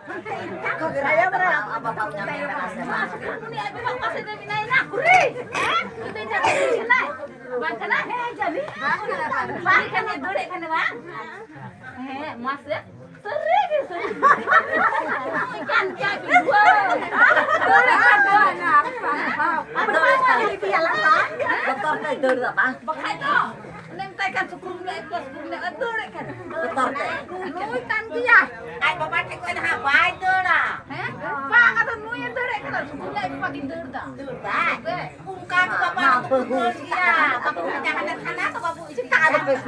Kok kira apa tahunya menas masuk. Ini aku mau kasih dia minain aku ri. Itu jadi sini. Bangkana jadi. Bangkana dole kan bang. Mas sering gitu. Ikan jadi gua. Dole kan anak. Apa lagi dia lah. Betor teh deur apa? Pakai to. Neng tekan sukurnya itu sukurnya dole kan. Betor teh. Nuy tan dia. Ai bapak teh kau dah baik deur lah. Pak kata nuy dole kan sukurnya itu pakai deur dah. Deur baik. Ungkap bapak itu ya. Bapak jangan anak bapak itu tak ada besi.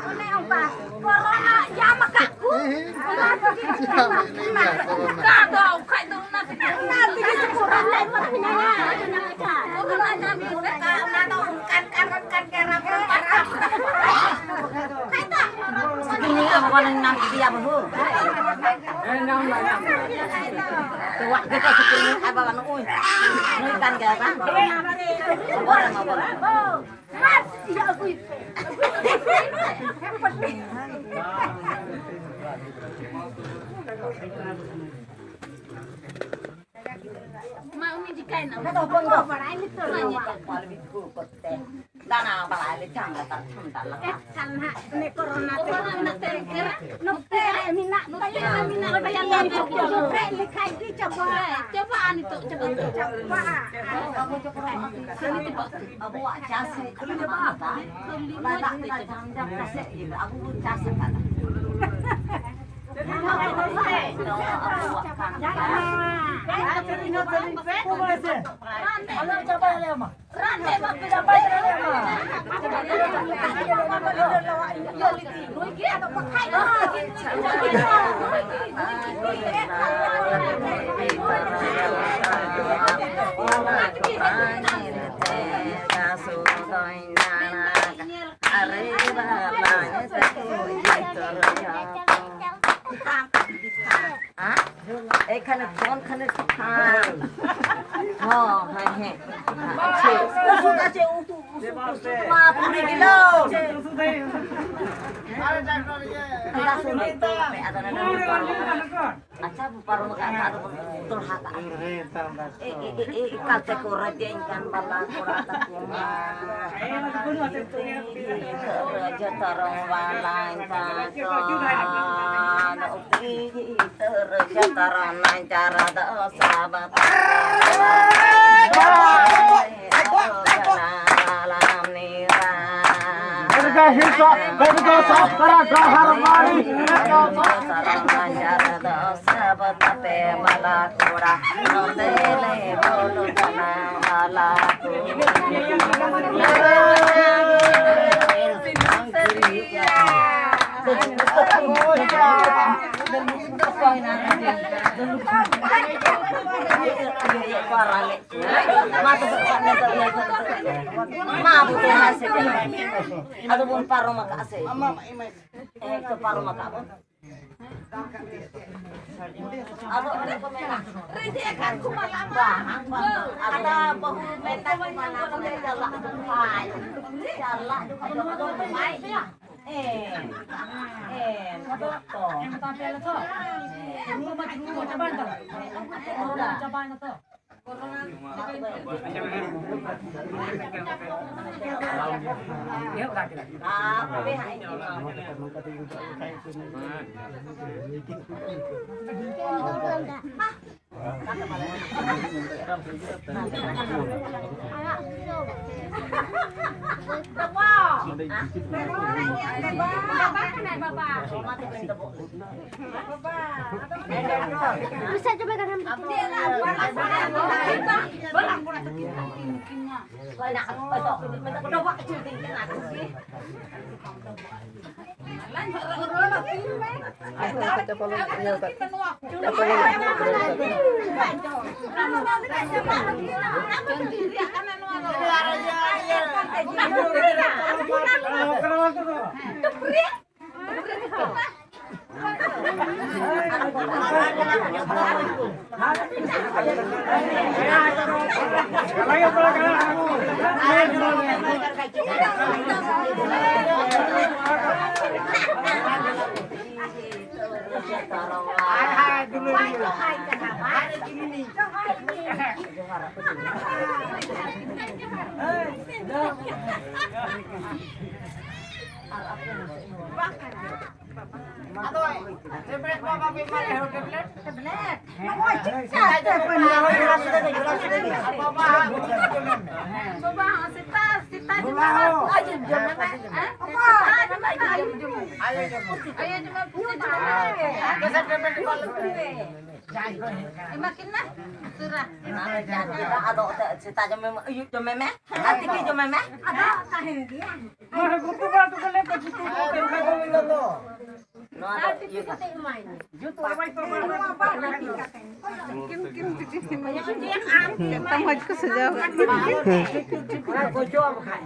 One apa? Corona ya makaku. Kado kai tu nanti corona itu mana? Corona jadi mereka nano kan kera parah. Kai tu. Ini apa yang nanti dia bahu? Tua kita sekian apa kan uy. Ini kan kaya apa? Boleh. Mas, ya aku. Mau ni jikain nak. Kata pun kau parai ni tu. Paling itu kote. Dana parai ni jangan tak cinta lah. Kan ha, ni corona nak terkira. Nak ter minat. Bayar ni coba. Likai di coba. Coba ani tu coba. Kamu coba. Sini tu abu jasa. Kena apa? Lada kita jam kasih. Aku jasa kata. Khana phone khana tham hai hai suka che utu ma puri kilo ada sunai to ada acha paru maka ada tul hata kalte ko radien kan bala kurata kuma raja tarong walang ta uti raja tarang cara sahabat alam nira sahabat tapi malakura nondele bolu tanang malaku Adapun paru maka asih. Ke paru maka apa? Ada pemenang. Redi akan kumalamba. Ada bahu mental mana? Ada jalan pai. Jalan ada pai. Betul. Bisa coba kan Ayo, Makin lah, surah. Ada cerita jam memang, yuk jam memang, nanti ke jam memang. Ada kahin dia. Mana kutu ba tu kale pa kutu ko ken ka ko ilo to. No ada yuk. Jutu ay pa ba. Tamad ko sa jaw. Ko jo am khai.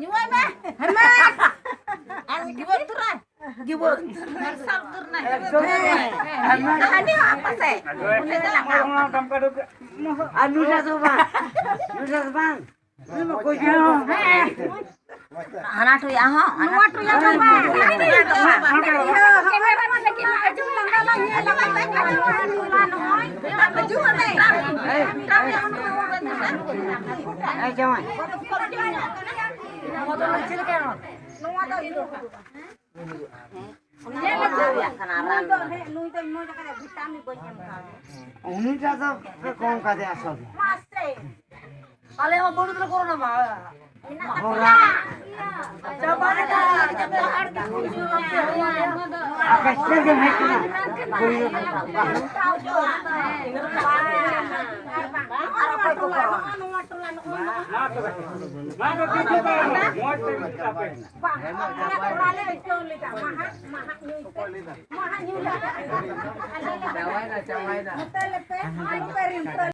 Nyuai mah. An gibot turun. Gibot. Marsal turun. Ini apa sih? Anu sa so ba. Nu sa bang. Ni ko jo. Anak tu ya ha. Anak tu ya ha. Kamera mah lagi maju langgar lang ya lang lang maju ni. Ay jawai. Uni sa sa kon ka de aso. Ale mau bodoh tu corona mah. Ora. Akas je hekna.